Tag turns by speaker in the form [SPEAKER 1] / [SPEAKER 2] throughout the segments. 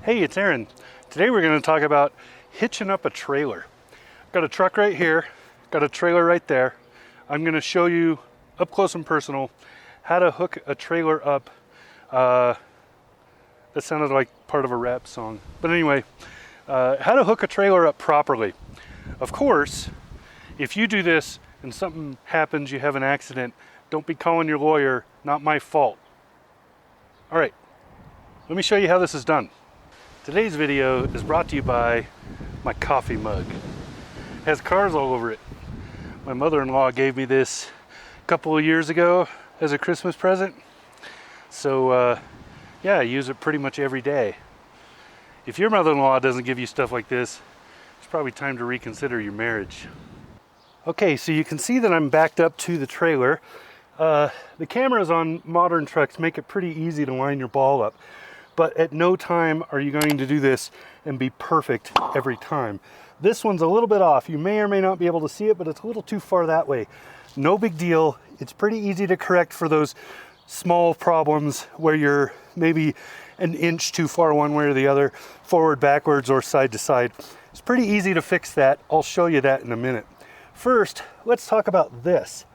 [SPEAKER 1] Hey, it's Aaron. Today we're going to talk about hitching up a trailer. Got a truck right here, got a trailer right there. I'm going to show you up close and personal how to hook a trailer up. That sounded like part of a rap song. But anyway, how to hook a trailer up properly. Of course, if you do this and something happens, you have an accident, don't be calling your lawyer, not my fault. All right, let me show you how this is done. Today's video is brought to you by my coffee mug. It has cars all over it. My mother-in-law gave me this a couple of years ago as a Christmas present. So yeah, I use it pretty much every day. If your mother-in-law doesn't give you stuff like this, it's probably time to reconsider your marriage. Okay, so you can see that I'm backed up to the trailer. The cameras on modern trucks make it pretty easy to line your ball up. But at no time are you going to do this and be perfect every time. This one's a little bit off. You may or may not be able to see it, but it's a little too far that way. No big deal. It's pretty easy to correct for those small problems where you're maybe an inch too far one way or the other, forward, backwards, or side to side. It's pretty easy to fix that. I'll show you that in a minute. First, let's talk about this.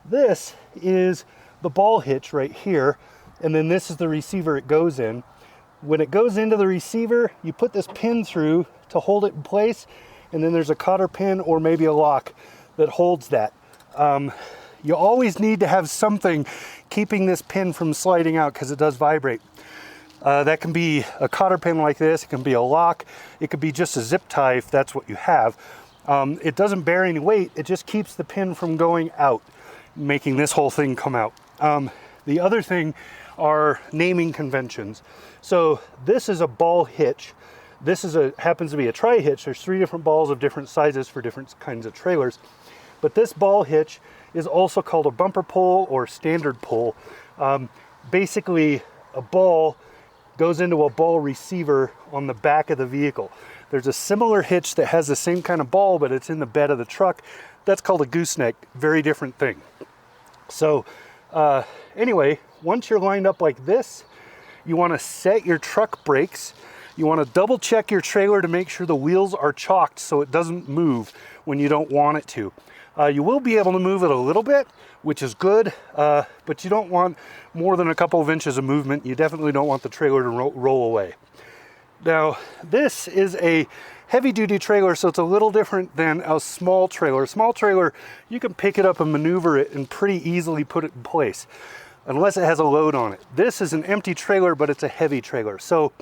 [SPEAKER 1] This is the ball hitch right here, and then this is the receiver it goes in. When it goes into the receiver, you put this pin through to hold it in place, and then there's a cotter pin or maybe a lock that holds that. You always need to have something keeping this pin from sliding out because it does vibrate. That can be a cotter pin like this, it can be a lock, it could be just a zip tie if that's what you have. It doesn't bear any weight, it just keeps the pin from going out, making this whole thing come out. The other thing are naming conventions. So this is a ball hitch. This is happens to be a tri-hitch. There's 3 different balls of different sizes for different kinds of trailers. But this ball hitch is also called a bumper pull or standard pull. Basically, a ball goes into a ball receiver on the back of the vehicle. There's a similar hitch that has the same kind of ball, but it's in the bed of the truck. That's called a gooseneck. Very different thing. So anyway, once you're lined up like this, you want to set your truck brakes. You want to double check your trailer to make sure the wheels are chalked so it doesn't move when you don't want it to. You will be able to move it a little bit, which is good, but you don't want more than a couple of inches of movement. You definitely don't want the trailer to roll away. Now, this is a heavy-duty trailer, so it's a little different than a small trailer. A small trailer, you can pick it up and maneuver it and pretty easily put it in place, unless it has a load on it. This is an empty trailer, but it's a heavy trailer. So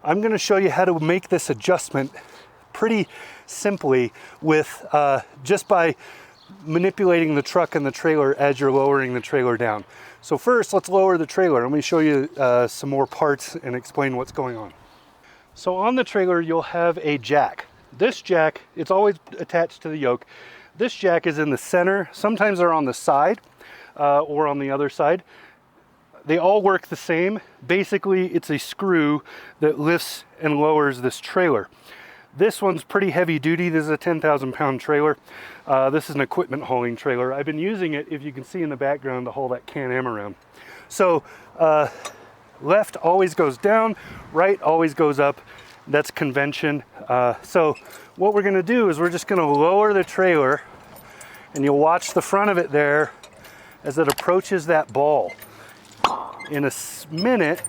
[SPEAKER 1] I'm going to show you how to make this adjustment pretty simply with just by manipulating the truck and the trailer as you're lowering the trailer down. So first, let's lower the trailer. Let me show you some more parts and explain what's going on. So on the trailer, you'll have a jack. This jack, it's always attached to the yoke. This jack is in the center. Sometimes they're on the side or on the other side. They all work the same. Basically, it's a screw that lifts and lowers this trailer. This one's pretty heavy duty. This is a 10,000 pound trailer. This is an equipment hauling trailer. I've been using it, if you can see in the background, to haul that Can-Am around. So left always goes down, right always goes up. That's convention. So what we're gonna do is we're just gonna lower the trailer, and you'll watch the front of it there as it approaches that ball. In a minute,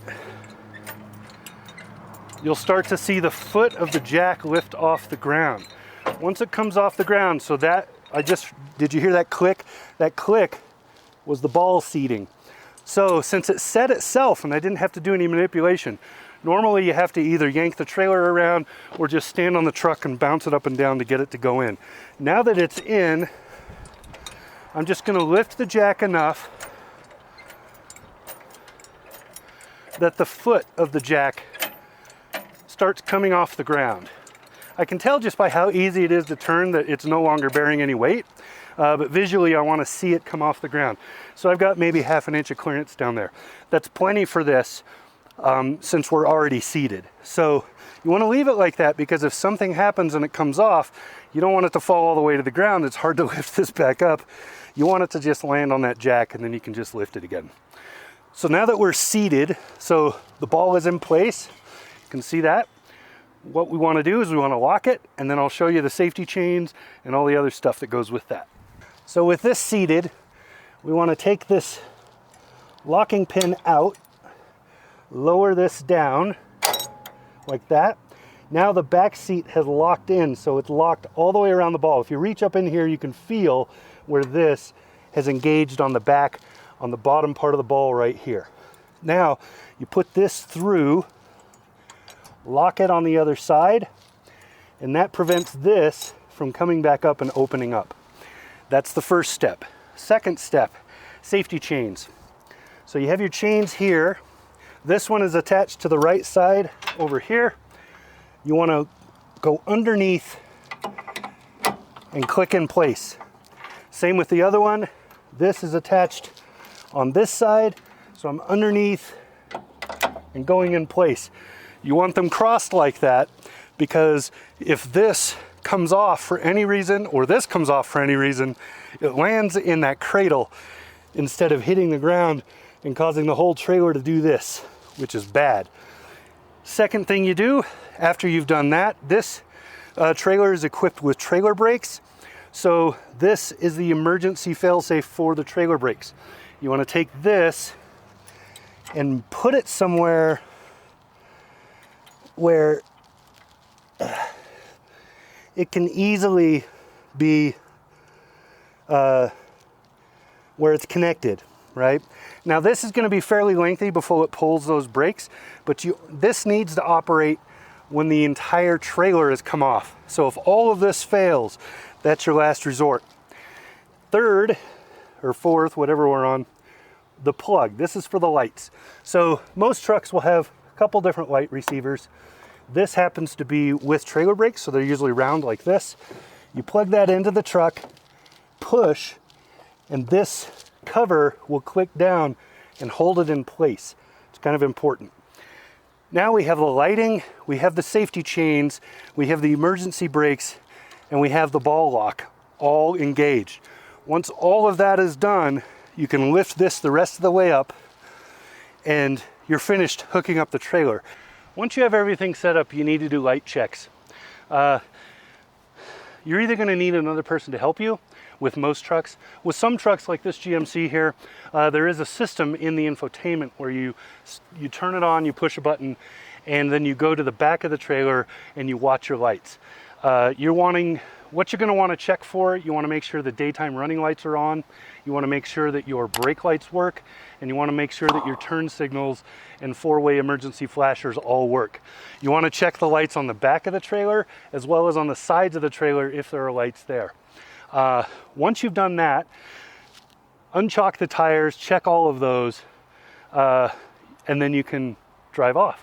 [SPEAKER 1] you'll start to see the foot of the jack lift off the ground. Once it comes off the ground, so that, did you hear that click? That click was the ball seating. So since it set itself and I didn't have to do any manipulation, normally you have to either yank the trailer around or just stand on the truck and bounce it up and down to get it to go in. Now that it's in, I'm just gonna lift the jack enough that the foot of the jack starts coming off the ground. I can tell just by how easy it is to turn that it's no longer bearing any weight, but visually I want to see it come off the ground. So I've got maybe ½ an inch of clearance down there. That's plenty for this since we're already seated. So you want to leave it like that because if something happens and it comes off, you don't want it to fall all the way to the ground. It's hard to lift this back up. You want it to just land on that jack and then you can just lift it again. So now that we're seated, so the ball is in place, you can see that. what we want to do is we want to lock it, and then I'll show you the safety chains and all the other stuff that goes with that. So with this seated, we want to take this locking pin out, lower this down like that. Now the back seat has locked in, so it's locked all the way around the ball. If you reach up in here, you can feel where this has engaged on the back, on the bottom part of the ball right here. Now you put this through, lock it on the other side, and that prevents this from coming back up and opening up. That's the first step. Second step, safety chains. So you have your chains here. This one is attached to the right side over here. You want to go underneath and click in place. Same with the other one. This is attached on this side, so I'm underneath and going in place. You want them crossed like that because if this comes off for any reason, or this comes off for any reason, it lands in that cradle instead of hitting the ground and causing the whole trailer to do this, which is bad. Second thing you do after you've done that, this trailer is equipped with trailer brakes. So this is the emergency failsafe for the trailer brakes. You want to take this and put it somewhere where it can easily be where it's connected, right? Now this is going to be fairly lengthy before it pulls those brakes, but this needs to operate when the entire trailer has come off. So if all of this fails, that's your last resort. Third or fourth, whatever we're on, the plug. This is for the lights. So most trucks will have a couple different light receivers. This happens to be with trailer brakes, so they're usually round like this. You plug that into the truck, push, and this cover will click down and hold it in place. It's kind of important. Now we have the lighting, we have the safety chains, we have the emergency brakes, and we have the ball lock all engaged. Once all of that is done, you can lift this the rest of the way up and you're finished hooking up the trailer. Once you have everything set up, you need to do light checks. You're either going to need another person to help you with most trucks. With some trucks like this GMC here, there is a system in the infotainment where you turn it on, you push a button, and then you go to the back of the trailer and you watch your lights. What you're going to want to check for, you want to make sure the daytime running lights are on, you want to make sure that your brake lights work, and you want to make sure that your turn signals and four-way emergency flashers all work. You want to check the lights on the back of the trailer as well as on the sides of the trailer if there are lights there. Once you've done that, unchock the tires, check all of those, and then you can drive off.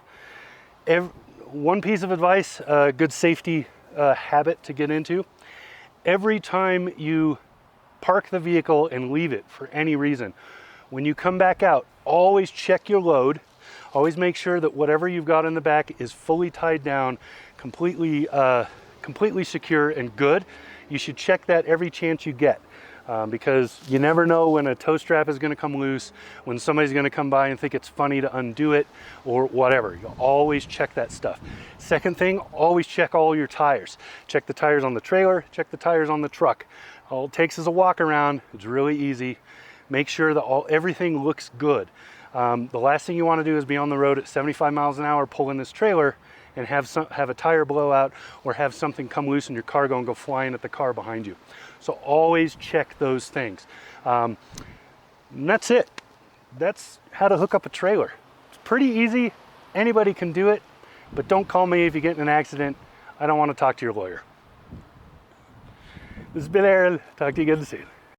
[SPEAKER 1] One piece of advice, a good safety habit to get into: every time you park the vehicle and leave it for any reason, when you come back out, always check your load. Always make sure that whatever you've got in the back is fully tied down, completely secure and good. You should check that every chance you get, because you never know when a tow strap is going to come loose, when somebody's going to come by and think it's funny to undo it, or whatever. You always check that stuff. Second thing, always check all your tires. Check the tires on the trailer, check the tires on the truck. All it takes is a walk around. It's really easy. Make sure that everything looks good. The last thing you want to do is be on the road at 75 miles an hour pulling this trailer and have a tire blowout or have something come loose in your cargo and go flying at the car behind you. So always check those things. And that's it. That's how to hook up a trailer. It's pretty easy. Anybody can do it, but don't call me if you get in an accident. I don't want to talk to your lawyer. This has been Aaron. Talk to you again soon.